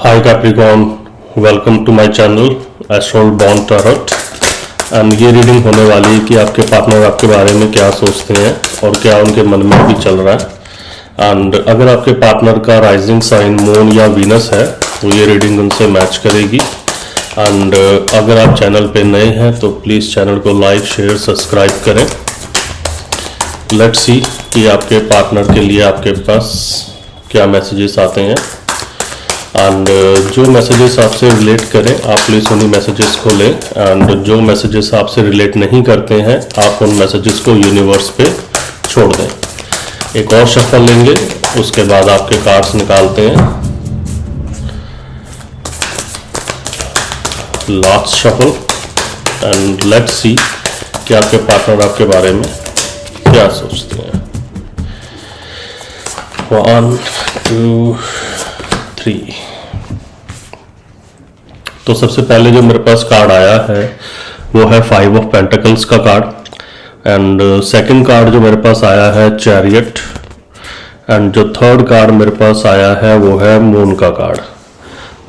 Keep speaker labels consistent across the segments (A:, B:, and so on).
A: Hi Capricorn, welcome to my channel Astral Born Tarot। And ये reading होने वाली है कि आपके पार्टनर आपके बारे में क्या सोचते हैं और क्या उनके मन में भी चल रहा है। एंड अगर आपके पार्टनर का राइजिंग साइन मून या वीनस है तो ये रीडिंग उनसे मैच करेगी। एंड अगर आप चैनल पे नए हैं तो प्लीज़ चैनल को लाइक शेयर सब्सक्राइब करें। लेट्स सी कि आपके पार्टनर के लिए आपके पास क्या मैसेजेस आते हैं। एंड जो मैसेजेस आपसे रिलेट करें आप प्लीज़ उन्हीं मैसेजेस को लें। एंड जो मैसेजेस आपसे रिलेट नहीं करते हैं आप उन मैसेजेस को यूनिवर्स पे छोड़ दें। एक और शफल लेंगे, उसके बाद आपके कार्ड्स निकालते हैं। Last shuffle and let's see कि आपके पार्टनर आपके बारे में क्या सोचते हैं। 1 2 3। तो सबसे पहले जो मेरे पास कार्ड आया है वो है 5 ऑफ पेंटिकल्स का कार्ड। एंड सेकंड कार्ड जो मेरे पास आया है चैरियट। एंड जो थर्ड कार्ड मेरे पास आया है वो है मून का कार्ड।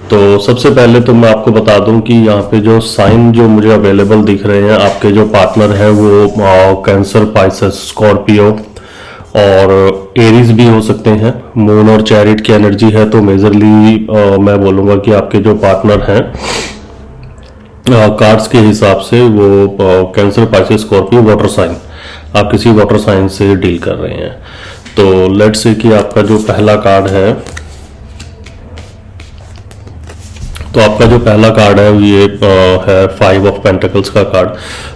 A: तो सबसे पहले तो मैं आपको बता दूं कि यहाँ पे जो साइन जो मुझे अवेलेबल दिख रहे हैं, आपके जो पार्टनर है वो कैंसर, पाइसेस, स्कॉर्पियो और एरीज भी हो सकते हैं। मून और चैरिट की एनर्जी है तो मेजरली मैं बोलूँगा कि आपके जो पार्टनर हैं कार्ड्स के हिसाब से वो Cancer, Pisces, Scorpio, water sign, आप किसी वाटर साइन से डील कर रहे हैं। तो लेट्स से कि आपका जो पहला कार्ड है, तो आपका जो पहला कार्ड है ये है 5 ऑफ पेंटिकल्स का कार्ड।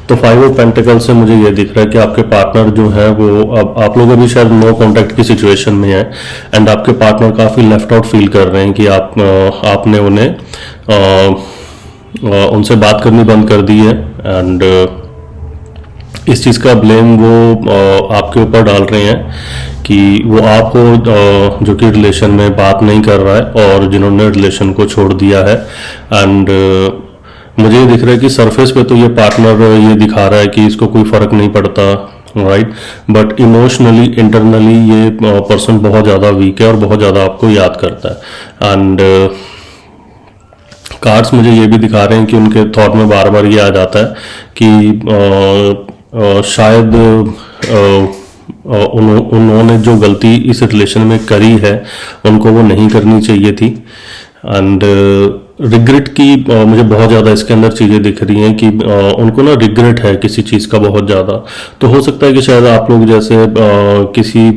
A: तो 5 ऑफ पेंटिकल्स से मुझे ये दिख रहा है कि आपके पार्टनर जो है वो अब आप लोग अभी शायद नो कांटेक्ट की सिचुएशन में है। एंड आपके पार्टनर काफ़ी लेफ्ट आउट फील कर रहे हैं कि आपने उन्हें उनसे बात करनी बंद कर दी है। एंड इस चीज़ का ब्लेम वो आपके ऊपर डाल रहे हैं कि वो आपको जो कि रिलेशन में बात नहीं कर रहा है और जिन्होंने रिलेशन को छोड़ दिया है। एंड मुझे दिख रहा है कि सरफेस पे तो ये पार्टनर ये दिखा रहा है कि इसको कोई फ़र्क नहीं पड़ता, राइट, बट इमोशनली इंटरनली ये पर्सन बहुत ज़्यादा वीक है और बहुत ज़्यादा आपको याद करता है। एंड कार्ड्स मुझे ये भी दिखा रहे हैं कि उनके थॉट में बार बार ये आ जाता है कि शायद उन्होंने जो गलती इस रिलेशन में करी है उनको वो नहीं करनी चाहिए थी। एंड रिग्रेट की मुझे बहुत ज़्यादा इसके अंदर चीज़ें दिख रही हैं कि उनको ना रिग्रेट है किसी चीज़ का बहुत ज़्यादा। तो हो सकता है कि शायद आप लोग जैसे किसी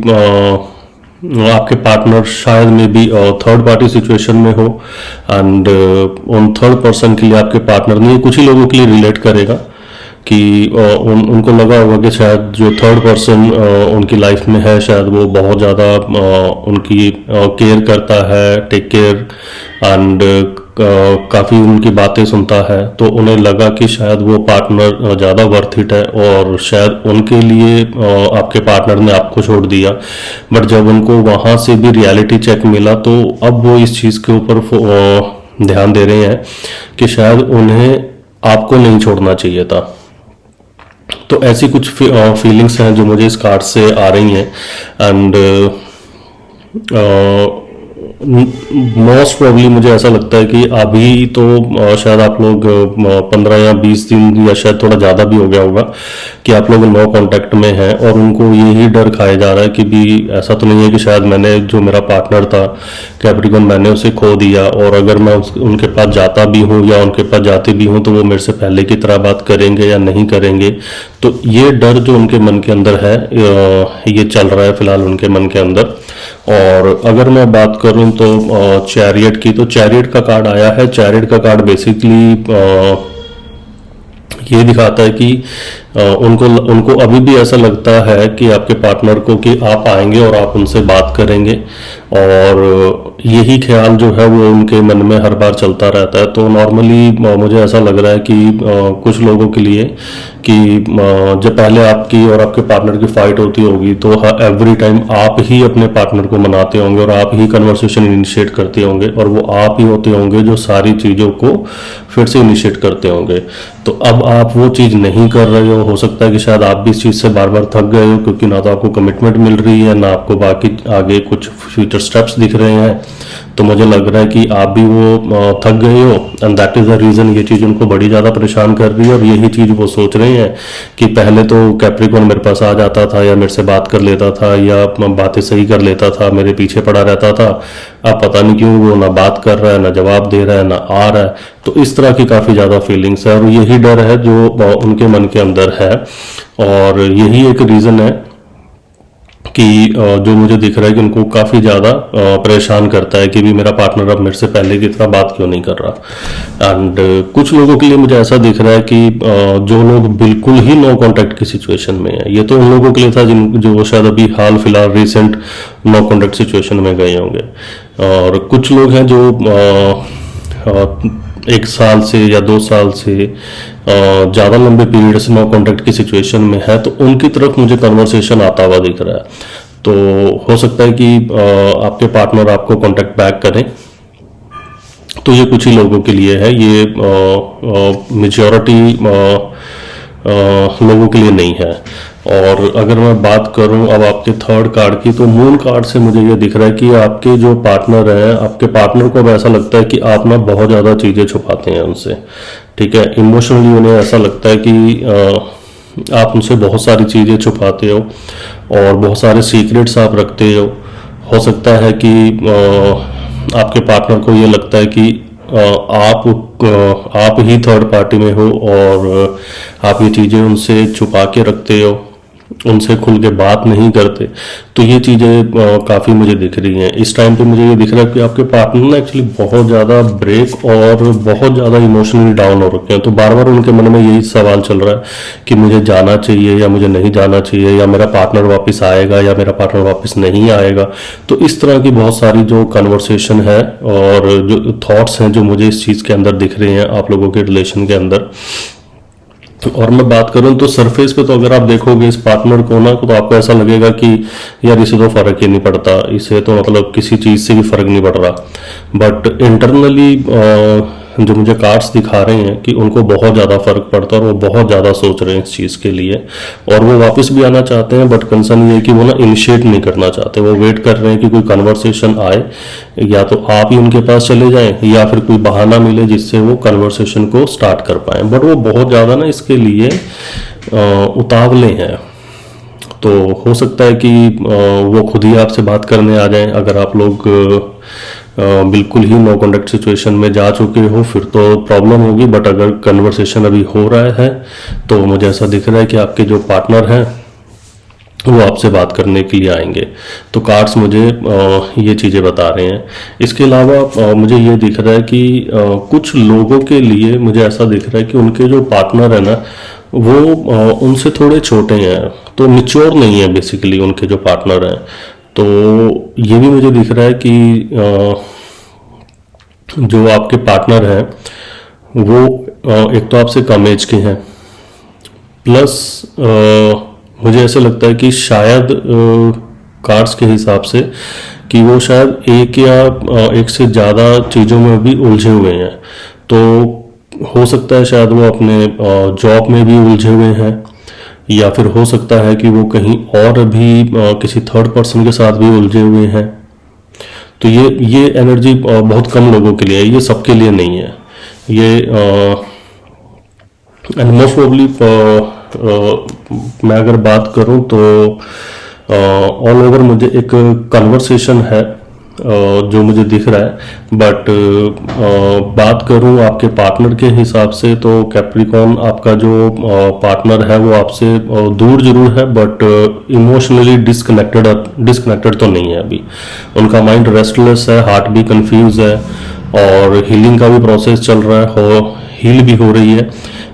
A: आपके पार्टनर शायद में भी थर्ड पार्टी सिचुएशन में हो। एंड उन थर्ड पर्सन के लिए आपके पार्टनर नहीं, कुछ ही लोगों के लिए रिलेट करेगा कि उनको लगा होगा कि शायद जो थर्ड पर्सन उनकी लाइफ में है शायद वो बहुत ज़्यादा उनकी केयर करता है, टेक केयर, एंड काफ़ी उनकी बातें सुनता है। तो उन्हें लगा कि शायद वो पार्टनर ज़्यादा वर्थ इट है और शायद उनके लिए आपके पार्टनर ने आपको छोड़ दिया। बट जब उनको वहाँ से भी रियलिटी चेक मिला तो अब वो इस चीज़ के ऊपर ध्यान दे रहे हैं कि शायद उन्हें आपको नहीं छोड़ना चाहिए था। तो ऐसी कुछ फीलिंग्स हैं जो मुझे इस कार्ड से आ रही हैं। एंड मोस्ट प्रोबेबली मुझे ऐसा लगता है कि अभी तो शायद आप लोग 15 या 20 दिन या शायद थोड़ा ज़्यादा भी हो गया होगा कि आप लोग नो कांटेक्ट में हैं और उनको यही डर खाया जा रहा है कि भी ऐसा तो नहीं है कि शायद मैंने जो मेरा पार्टनर था कैप्रिकॉर्न मैंने उसे खो दिया और अगर मैं उनके पास जाता भी हूँ या उनके पास जाते भी हूँ तो वो मेरे से पहले की तरह बात करेंगे या नहीं करेंगे। तो ये डर जो उनके मन के अंदर है ये चल रहा है फिलहाल उनके मन के अंदर। और अगर मैं बात करूं तो चैरियट की, तो चैरियट का कार्ड आया है। चैरियट का कार्ड बेसिकली ये दिखाता है कि उनको अभी भी ऐसा लगता है कि आपके पार्टनर को कि आप आएंगे और आप उनसे बात करेंगे और यही ख्याल जो है वो उनके मन में हर बार चलता रहता है। तो नॉर्मली मुझे ऐसा लग रहा है कि कुछ लोगों के लिए कि जब पहले आपकी और आपके पार्टनर की फाइट होती होगी तो एवरी टाइम आप ही अपने पार्टनर को मनाते होंगे और आप ही कन्वर्सेशन इनिशिएट करते होंगे और वो आप ही होते होंगे जो सारी चीज़ों को फिर से इनिशिएट करते होंगे। तो अब आप वो चीज़ नहीं कर रहे हो सकता है कि शायद आप भी इस चीज़ से बार बार थक गए हो क्योंकि ना तो आपको कमिटमेंट मिल रही है ना आपको बाकी आगे कुछ फ्यूचर स्टेप्स दिख रहे हैं। तो मुझे लग रहा है कि आप भी वो थक गए हो, and that is the reason ये चीज़ उनको बड़ी ज़्यादा परेशान कर रही है। और यही चीज़ वो सोच रहे हैं कि पहले तो कैप्रिकॉर्न मेरे पास आ जाता था या मेरे से बात कर लेता था या बातें सही कर लेता था, मेरे पीछे पड़ा रहता था। अब पता नहीं क्यों वो ना बात कर रहा है, ना जवाब दे रहा है, ना आ रहा है। तो इस तरह की काफ़ी ज़्यादा फीलिंग्स है और यही डर है जो उनके मन के अंदर है। और यही एक रीज़न है कि जो मुझे दिख रहा है कि उनको काफ़ी ज़्यादा परेशान करता है कि भी मेरा पार्टनर अब मेरे से पहले की तरह बात क्यों नहीं कर रहा। एंड कुछ लोगों के लिए मुझे ऐसा दिख रहा है कि जो लोग बिल्कुल ही नो कांटेक्ट की सिचुएशन में है, ये तो उन लोगों के लिए था जिन जो शायद अभी हाल फिलहाल रिसेंट नो कांटेक्ट सिचुएशन में गए होंगे। और कुछ लोग हैं जो 1 साल से या 2 साल से ज़्यादा लंबे पीरियड से नो कांटेक्ट की सिचुएशन में है, तो उनकी तरफ मुझे कन्वर्सेशन आता हुआ दिख रहा है। तो हो सकता है कि आपके पार्टनर आपको कांटेक्ट बैक करें, तो ये कुछ ही लोगों के लिए है, ये मेजॉरिटी लोगों के लिए नहीं है। और अगर मैं बात करूं अब आपके थर्ड कार्ड की, तो मून कार्ड से मुझे ये दिख रहा है कि आपके जो पार्टनर हैं, आपके पार्टनर को अब ऐसा लगता है कि आप ना बहुत ज़्यादा चीज़ें छुपाते हैं उनसे, ठीक है। इमोशनली उन्हें ऐसा लगता है कि आप उनसे बहुत सारी चीज़ें छुपाते हो और बहुत सारे सीक्रेट्स आप रखते हो सकता है कि आपके पार्टनर को ये लगता है कि आप ही थर्ड पार्टी में हो और आप ये चीज़ें उनसे छुपा के रखते हो, उनसे खुल के बात नहीं करते। तो ये चीज़ें काफ़ी मुझे दिख रही हैं। इस टाइम पे मुझे ये दिख रहा है कि आपके पार्टनर ना एक्चुअली बहुत ज़्यादा ब्रेक और बहुत ज़्यादा इमोशनली डाउन हो रखे हैं। तो बार बार उनके मन में यही सवाल चल रहा है कि मुझे जाना चाहिए या मुझे नहीं जाना चाहिए, या मेरा पार्टनर वापस आएगा या मेरा पार्टनर वापस नहीं आएगा। तो इस तरह की बहुत सारी जो कन्वर्सेशन है और जो थॉट्स हैं जो मुझे इस चीज़ के अंदर दिख रहे हैं आप लोगों के रिलेशन के अंदर। और मैं बात करूं तो सरफेस पे तो अगर आप देखोगे इस पार्टनर को ना, तो आपको ऐसा लगेगा कि यार इसे तो फर्क ही नहीं पड़ता, इसे तो मतलब किसी चीज़ से भी फर्क नहीं पड़ रहा। बट इंटरनली जो मुझे कार्ड्स दिखा रहे हैं कि उनको बहुत ज़्यादा फर्क पड़ता है और वो बहुत ज़्यादा सोच रहे हैं इस चीज़ के लिए, और वो वापस भी आना चाहते हैं। बट कंसर्न ये है कि वो ना इनिशिएट नहीं करना चाहते, वो वेट कर रहे हैं कि कोई कन्वर्सेशन आए, या तो आप ही उनके पास चले जाएं या फिर कोई बहाना मिले जिससे वो कन्वर्सेशन को स्टार्ट कर पाएं। बट वो बहुत ज़्यादा ना इसके लिए उतावले हैं। तो हो सकता है कि वो खुद ही आपसे बात करने आ जाएं। अगर आप लोग बिल्कुल ही नो कॉन्टेक्ट सिचुएशन में जा चुके हो फिर तो प्रॉब्लम होगी। बट अगर कन्वर्सेशन अभी हो रहा है तो मुझे ऐसा दिख रहा है कि आपके जो पार्टनर हैं वो आपसे बात करने के लिए आएंगे। तो कार्ड्स मुझे ये चीज़ें बता रहे हैं। इसके अलावा मुझे ये दिख रहा है कि कुछ लोगों के लिए मुझे ऐसा दिख रहा है कि उनके जो पार्टनर है ना वो उनसे थोड़े छोटे हैं, तो मिच्योर नहीं है बेसिकली उनके जो पार्टनर हैं। तो ये भी मुझे दिख रहा है कि जो आपके पार्टनर हैं वो एक तो आपसे कम एज के हैं, प्लस मुझे ऐसा लगता है कि शायद कार्ड्स के हिसाब से कि वो शायद एक या एक से ज़्यादा चीज़ों में भी उलझे हुए हैं। तो हो सकता है शायद वो अपने जॉब में भी उलझे हुए हैं, या फिर हो सकता है कि वो कहीं और भी किसी थर्ड पर्सन के साथ भी उलझे हुए हैं। तो ये एनर्जी बहुत कम लोगों के लिए है, ये सबके लिए नहीं है। ये एंड मोस्ट प्रोबेबली मैं अगर बात करूं तो ऑल ओवर मुझे एक कन्वर्सेशन है जो मुझे दिख रहा है। बट बात करूं आपके पार्टनर के हिसाब से तो कैप्रिकॉर्न आपका जो पार्टनर है वो आपसे दूर जरूर है, बट इमोशनली डिस्कनेक्टेड तो नहीं है अभी। उनका माइंड रेस्टलेस है, हार्ट भी कंफ्यूज है, और हीलिंग का भी प्रोसेस चल रहा है, हील भी हो रही है।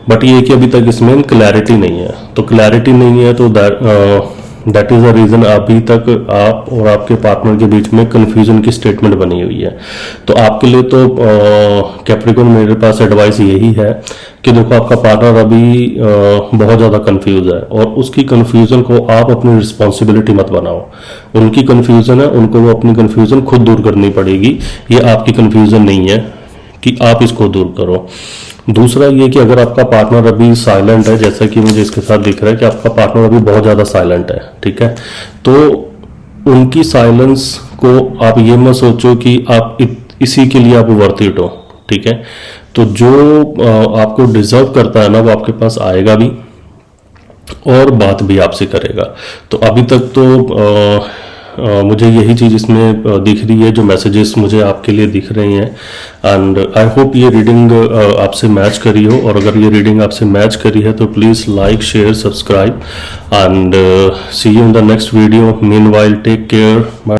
A: बट ये कि अभी तक इसमें क्लैरिटी नहीं है। तो क्लैरिटी नहीं है तो दैट इज़ द रीज़न अभी तक आप और आपके पार्टनर के बीच में कन्फ्यूजन की स्टेटमेंट बनी हुई है। तो आपके लिए तो कैप्रिकॉर्न मेरे पास एडवाइस यही है कि देखो आपका पार्टनर अभी बहुत ज़्यादा कंफ्यूज है, और उसकी कन्फ्यूज़न को आप अपनी रिस्पॉन्सिबिलिटी मत बनाओ। उनकी कन्फ्यूज़न है, उनको वो अपनी कन्फ्यूज़न खुद दूर करनी पड़ेगी। ये आपकी कन्फ्यूज़न नहीं है कि आप इसको दूर करो। दूसरा ये कि अगर आपका पार्टनर अभी साइलेंट है, जैसा कि मुझे इसके साथ दिख रहा है कि आपका पार्टनर अभी बहुत ज़्यादा साइलेंट है, ठीक है, तो उनकी साइलेंस को आप ये मत सोचो कि आप इसी के लिए आप वर्थ इट हो, ठीक है। तो जो आपको डिजर्व करता है ना वो आपके पास आएगा भी और बात भी आपसे करेगा। तो अभी तक तो मुझे यही चीज़ इसमें दिख रही है, जो मैसेजेस मुझे आपके लिए दिख रही हैं। एंड आई होप ये रीडिंग आपसे मैच करी हो, और अगर ये रीडिंग आपसे मैच करी है तो please like, share, subscribe, and see you in the next video. Meanwhile take care, bye.